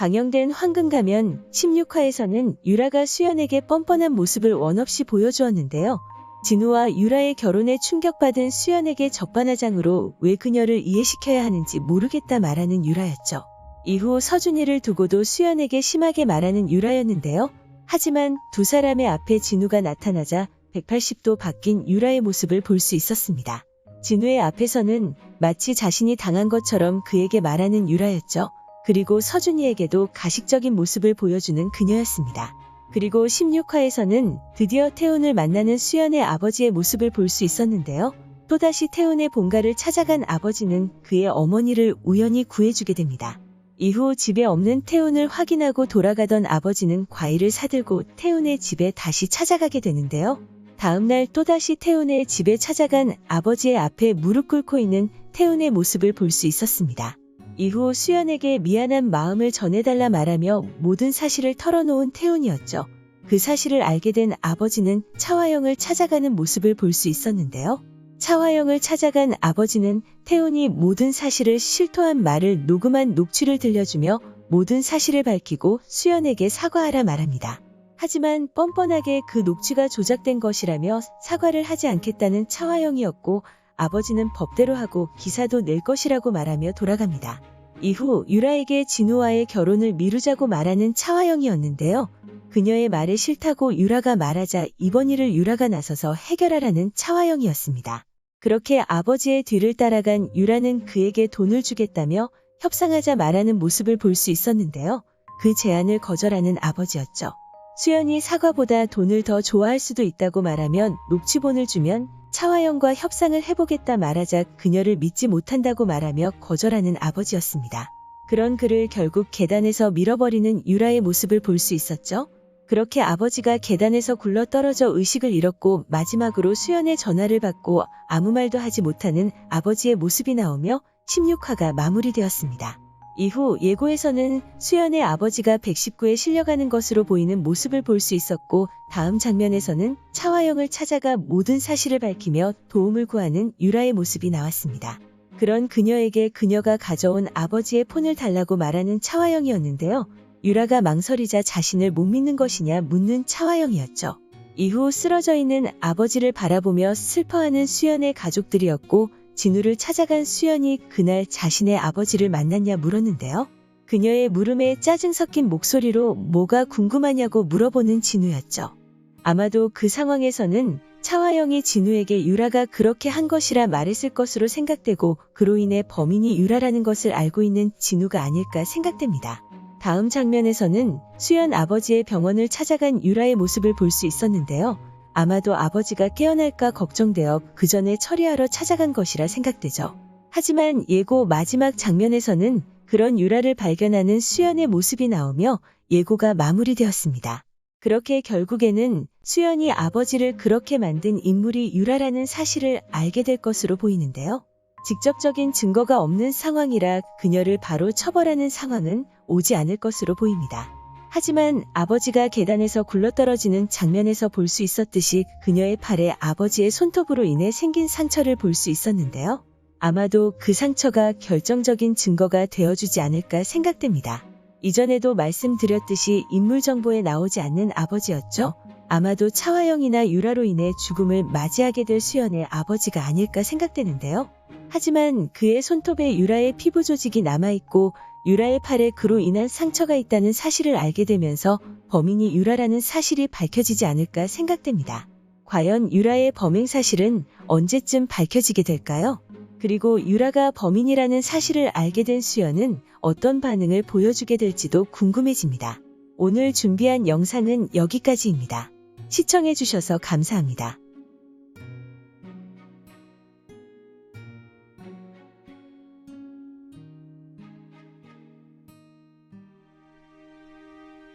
방영된 황금가면 16화에서는 유라가 수연에게 뻔뻔한 모습을 원없이 보여주었는데요. 진우와 유라의 결혼에 충격받은 수연에게 적반하장으로 왜 그녀를 이해시켜야 하는지 모르겠다 말하는 유라였죠. 이후 서준이를 두고도 수연에게 심하게 말하는 유라였는데요. 하지만 두 사람의 앞에 진우가 나타나자 180도 바뀐 유라의 모습을 볼 수 있었습니다. 진우의 앞에서는 마치 자신이 당한 것처럼 그에게 말하는 유라였죠. 그리고 서준이에게도 가식적인 모습을 보여주는 그녀였습니다. 그리고 16화에서는 드디어 태훈을 만나는 수연의 아버지의 모습을 볼 수 있었는데요. 또다시 태훈의 본가를 찾아간 아버지는 그의 어머니를 우연히 구해주게 됩니다. 이후 집에 없는 태훈을 확인하고 돌아가던 아버지는 과일을 사들고 태훈의 집에 다시 찾아가게 되는데요. 다음날 또다시 태훈의 집에 찾아간 아버지의 앞에 무릎 꿇고 있는 태훈의 모습을 볼 수 있었습니다. 이후 수연에게 미안한 마음을 전해달라 말하며 모든 사실을 털어놓은 태훈이었죠. 그 사실을 알게 된 아버지는 차화영을 찾아가는 모습을 볼 수 있었는데요. 차화영을 찾아간 아버지는 태훈이 모든 사실을 실토한 말을 녹음한 녹취를 들려주며 모든 사실을 밝히고 수연에게 사과하라 말합니다. 하지만 뻔뻔하게 그 녹취가 조작된 것이라며 사과를 하지 않겠다는 차화영이었고 아버지는 법대로 하고 기사도 낼 것이라고 말하며 돌아갑니다. 이후 유라에게 진우와의 결혼을 미루자고 말하는 차화영이었는데요. 그녀의 말에 싫다고 유라가 말하자 이번 일을 유라가 나서서 해결하라는 차화영이었습니다. 그렇게 아버지의 뒤를 따라간 유라는 그에게 돈을 주겠다며 협상하자 말하는 모습을 볼 수 있었는데요. 그 제안을 거절하는 아버지였죠. 수연이 사과보다 돈을 더 좋아할 수도 있다고 말하면 녹취본을 주면 차화영과 협상을 해보겠다 말하자 그녀를 믿지 못한다고 말하며 거절하는 아버지였습니다. 그런 그를 결국 계단에서 밀어버리는 유라의 모습을 볼 수 있었죠. 그렇게 아버지가 계단에서 굴러떨어져 의식을 잃었고 마지막으로 수연의 전화를 받고 아무 말도 하지 못하는 아버지의 모습이 나오며 16화가 마무리되었습니다. 이후 예고에서는 수연의 아버지가 119에 실려가는 것으로 보이는 모습을 볼 수 있었고 다음 장면에서는 차화영을 찾아가 모든 사실을 밝히며 도움을 구하는 유라의 모습이 나왔습니다. 그런 그녀에게 그녀가 가져온 아버지의 폰을 달라고 말하는 차화영이었는데요. 유라가 망설이자 자신을 못 믿는 것이냐 묻는 차화영이었죠. 이후 쓰러져 있는 아버지를 바라보며 슬퍼하는 수연의 가족들이었고 진우를 찾아간 수연이 그날 자신의 아버지를 만났냐 물었는데요. 그녀의 물음에 짜증 섞인 목소리로 뭐가 궁금하냐고 물어보는 진우였죠. 아마도 그 상황에서는 차화영이 진우에게 유라가 그렇게 한 것이라 말했을 것으로 생각되고 그로 인해 범인이 유라라는 것을 알고 있는 진우가 아닐까 생각됩니다. 다음 장면에서는 수연 아버지의 병원을 찾아간 유라의 모습을 볼 수 있었는데요. 아마도 아버지가 깨어날까 걱정되어 그 전에 처리하러 찾아간 것이라 생각되죠. 하지만 예고 마지막 장면에서는 그런 유라를 발견하는 수연의 모습이 나오며 예고가 마무리되었습니다. 그렇게 결국에는 수연이 아버지를 그렇게 만든 인물이 유라라는 사실을 알게 될 것으로 보이는데요. 직접적인 증거가 없는 상황이라 그녀를 바로 처벌하는 상황은 오지 않을 것으로 보입니다. 하지만 아버지가 계단에서 굴러떨어지는 장면에서 볼 수 있었듯이 그녀의 팔에 아버지의 손톱으로 인해 생긴 상처를 볼 수 있었는데요. 아마도 그 상처가 결정적인 증거가 되어주지 않을까 생각됩니다. 이전에도 말씀드렸듯이 인물 정보에 나오지 않는 아버지였죠. 아마도 차화영이나 유라로 인해 죽음을 맞이하게 될 수연의 아버지가 아닐까 생각되는데요. 하지만 그의 손톱에 유라의 피부 조직이 남아있고 유라의 팔에 그로 인한 상처가 있다는 사실을 알게 되면서 범인이 유라라는 사실이 밝혀지지 않을까 생각됩니다. 과연 유라의 범행 사실은 언제쯤 밝혀지게 될까요? 그리고 유라가 범인이라는 사실을 알게 된 수연은 어떤 반응을 보여주게 될지도 궁금해집니다. 오늘 준비한 영상은 여기까지입니다. 시청해주셔서 감사합니다.